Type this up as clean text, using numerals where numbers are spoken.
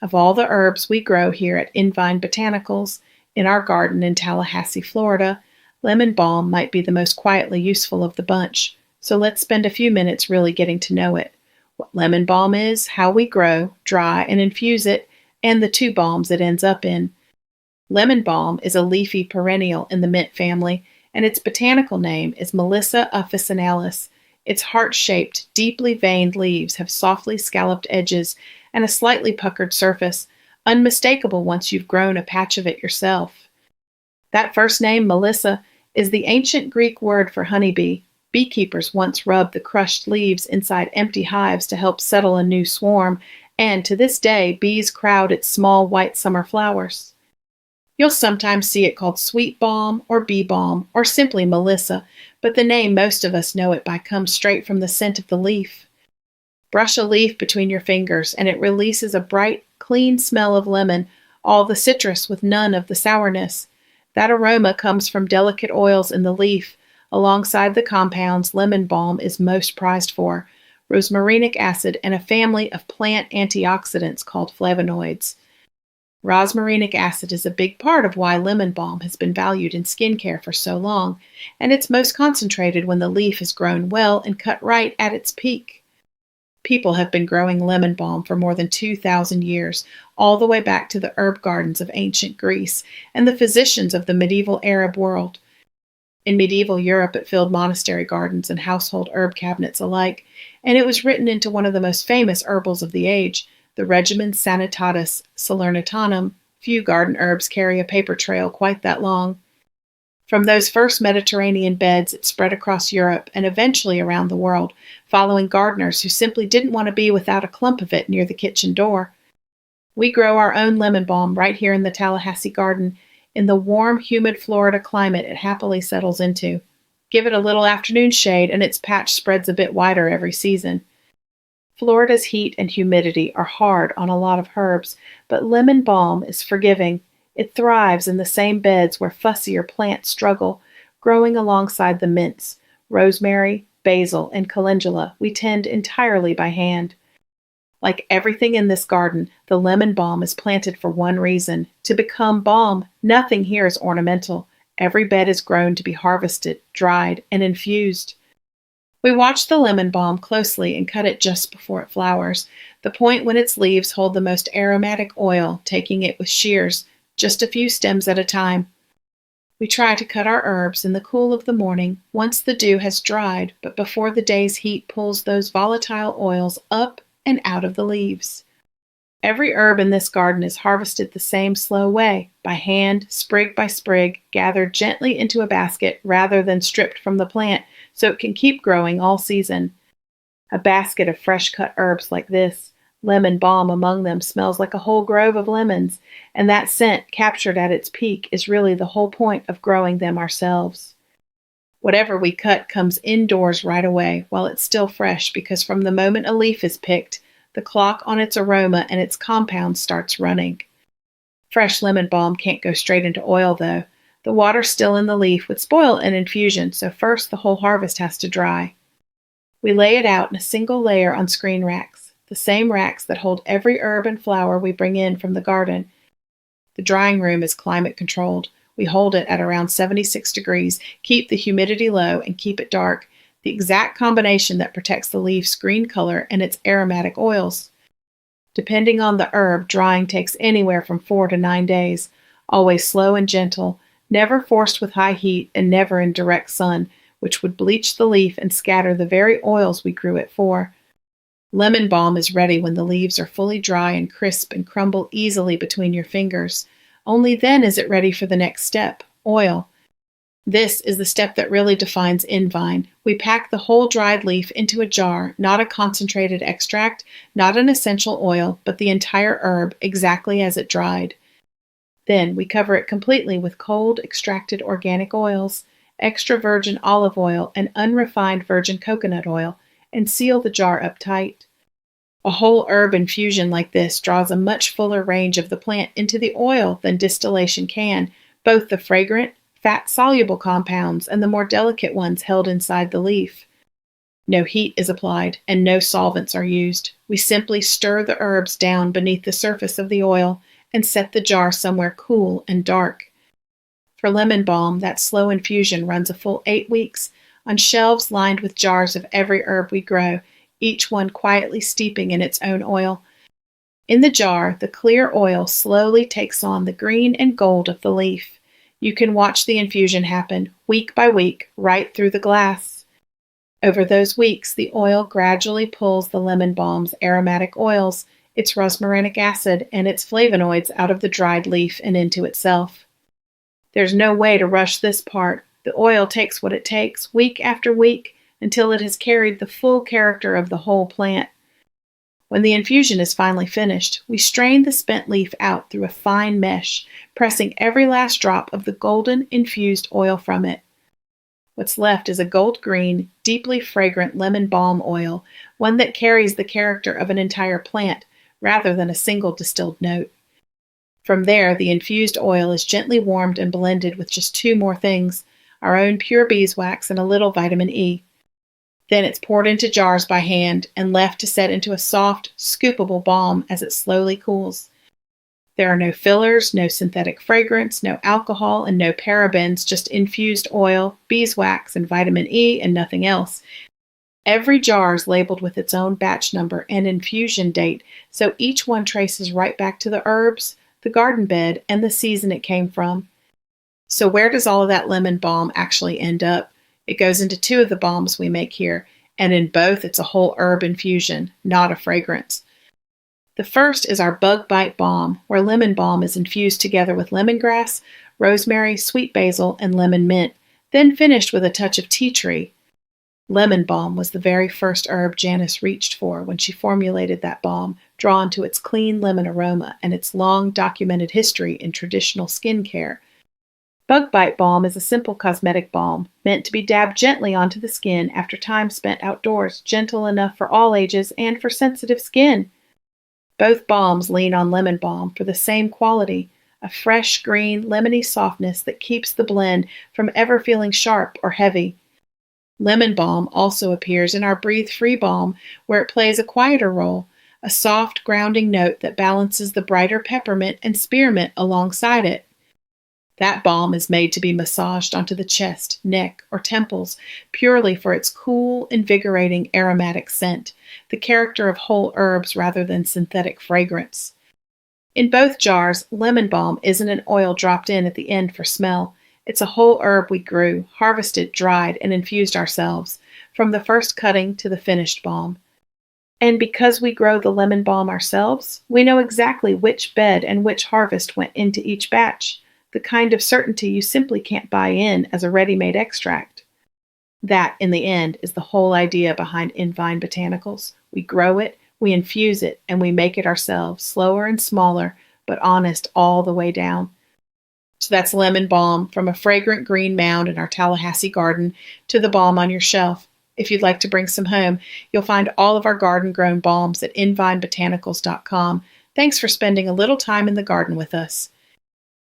Of all the herbs we grow here at InVine Botanicals in our garden in Tallahassee, Florida, lemon balm might be the most quietly useful of the bunch, so let's spend a few minutes really getting to know it. What lemon balm is, how we grow, dry, and infuse it, and the two balms it ends up in. Lemon balm is a leafy perennial in the mint family, and its botanical name is Melissa officinalis. Its heart-shaped, deeply veined leaves have softly scalloped edges and a slightly puckered surface, unmistakable once you've grown a patch of it yourself. That first name, Melissa, is the ancient Greek word for honeybee. Beekeepers once rubbed the crushed leaves inside empty hives to help settle a new swarm, and to this day, bees crowd its small white summer flowers. You'll sometimes see it called sweet balm or bee balm or simply Melissa, but the name most of us know it by comes straight from the scent of the leaf. Brush a leaf between your fingers and it releases a bright, clean smell of lemon, all the citrus with none of the sourness. That aroma comes from delicate oils in the leaf, alongside the compounds lemon balm is most prized for, rosmarinic acid and a family of plant antioxidants called flavonoids. Rosmarinic acid is a big part of why lemon balm has been valued in skincare for so long, and it's most concentrated when the leaf is grown well and cut right at its peak. People have been growing lemon balm for more than 2,000 years, all the way back to the herb gardens of ancient Greece and the physicians of the medieval Arab world. In medieval Europe, it filled monastery gardens and household herb cabinets alike, and it was written into one of the most famous herbals of the age, the Regimen Sanitatis Salernitanum. Few garden herbs carry a paper trail quite that long. From those first Mediterranean beds, it spread across Europe and eventually around the world, following gardeners who simply didn't want to be without a clump of it near the kitchen door. We grow our own lemon balm right here in the Tallahassee garden, in the warm, humid Florida climate it happily settles into. Give it a little afternoon shade and its patch spreads a bit wider every season. Florida's heat and humidity are hard on a lot of herbs, but lemon balm is forgiving. It thrives in the same beds where fussier plants struggle, growing alongside the mints, rosemary, basil, and calendula we tend entirely by hand. Like everything in this garden, the lemon balm is planted for one reason, to become balm. Nothing here is ornamental. Every bed is grown to be harvested, dried, and infused. We watch the lemon balm closely and cut it just before it flowers, the point when its leaves hold the most aromatic oil, taking it with shears, just a few stems at a time. We try to cut our herbs in the cool of the morning, once the dew has dried, but before the day's heat pulls those volatile oils up and out of the leaves. Every herb in this garden is harvested the same slow way, by hand, sprig by sprig, gathered gently into a basket rather than stripped from the plant, so it can keep growing all season. A basket of fresh-cut herbs like this, lemon balm among them, smells like a whole grove of lemons, and that scent, captured at its peak, is really the whole point of growing them ourselves. Whatever we cut comes indoors right away, while it's still fresh, because from the moment a leaf is picked, the clock on its aroma and its compounds starts running. Fresh lemon balm can't go straight into oil, though. The water still in the leaf would spoil an infusion, so first the whole harvest has to dry. We lay it out in a single layer on screen racks, the same racks that hold every herb and flower we bring in from the garden. The drying room is climate controlled. We hold it at around 76 degrees, keep the humidity low, and keep it dark, the exact combination that protects the leaf's green color and its aromatic oils. Depending on the herb, drying takes anywhere from 4 to 9 days, always slow and gentle, never forced with high heat and never in direct sun, which would bleach the leaf and scatter the very oils we grew it for. Lemon balm is ready when the leaves are fully dry and crisp and crumble easily between your fingers. Only then is it ready for the next step, oil. This is the step that really defines InVine. We pack the whole dried leaf into a jar, not a concentrated extract, not an essential oil, but the entire herb exactly as it dried. Then we cover it completely with cold, extracted organic oils, extra virgin olive oil, and unrefined virgin coconut oil, and seal the jar up tight. A whole herb infusion like this draws a much fuller range of the plant into the oil than distillation can, both the fragrant, fat-soluble compounds and the more delicate ones held inside the leaf. No heat is applied and no solvents are used. We simply stir the herbs down beneath the surface of the oil and set the jar somewhere cool and dark. For lemon balm, that slow infusion runs a full 8 weeks on shelves lined with jars of every herb we grow, each one quietly steeping in its own oil. In the jar, the clear oil slowly takes on the green and gold of the leaf. You can watch the infusion happen, week by week, right through the glass. Over those weeks, the oil gradually pulls the lemon balm's aromatic oils, its rosmarinic acid, and its flavonoids out of the dried leaf and into itself. There's no way to rush this part. The oil takes what it takes, week after week, until it has carried the full character of the whole plant. When the infusion is finally finished, we strain the spent leaf out through a fine mesh, pressing every last drop of the golden infused oil from it. What's left is a gold-green, deeply fragrant lemon balm oil, one that carries the character of an entire plant rather than a single distilled note. From there, the infused oil is gently warmed and blended with just 2 more things, our own pure beeswax and a little vitamin E. Then it's poured into jars by hand and left to set into a soft, scoopable balm as it slowly cools. There are no fillers, no synthetic fragrance, no alcohol, and no parabens, just infused oil, beeswax, and vitamin E, and nothing else. Every jar is labeled with its own batch number and infusion date, so each one traces right back to the herbs, the garden bed, and the season it came from. So where does all of that lemon balm actually end up? It goes into 2 of the balms we make here, and in both it's a whole herb infusion, not a fragrance. The first is our bug bite balm, where lemon balm is infused together with lemongrass, rosemary, sweet basil, and lemon mint, then finished with a touch of tea tree. Lemon balm was the very first herb Janice reached for when she formulated that balm, drawn to its clean lemon aroma and its long documented history in traditional skincare. Bug bite balm is a simple cosmetic balm, meant to be dabbed gently onto the skin after time spent outdoors, gentle enough for all ages and for sensitive skin. Both balms lean on lemon balm for the same quality, a fresh, green, lemony softness that keeps the blend from ever feeling sharp or heavy. Lemon balm also appears in our Breathe Free balm, where it plays a quieter role, a soft, grounding note that balances the brighter peppermint and spearmint alongside it. That balm is made to be massaged onto the chest, neck, or temples, purely for its cool, invigorating aromatic scent, the character of whole herbs rather than synthetic fragrance. In both jars, lemon balm isn't an oil dropped in at the end for smell. It's a whole herb we grew, harvested, dried, and infused ourselves, from the first cutting to the finished balm. And because we grow the lemon balm ourselves, we know exactly which bed and which harvest went into each batch, the kind of certainty you simply can't buy in as a ready-made extract. That, in the end, is the whole idea behind InVine Botanicals. We grow it, we infuse it, and we make it ourselves, slower and smaller, but honest all the way down. So that's lemon balm, from a fragrant green mound in our Tallahassee garden to the balm on your shelf. If you'd like to bring some home, you'll find all of our garden-grown balms at InVineBotanicals.com. Thanks for spending a little time in the garden with us.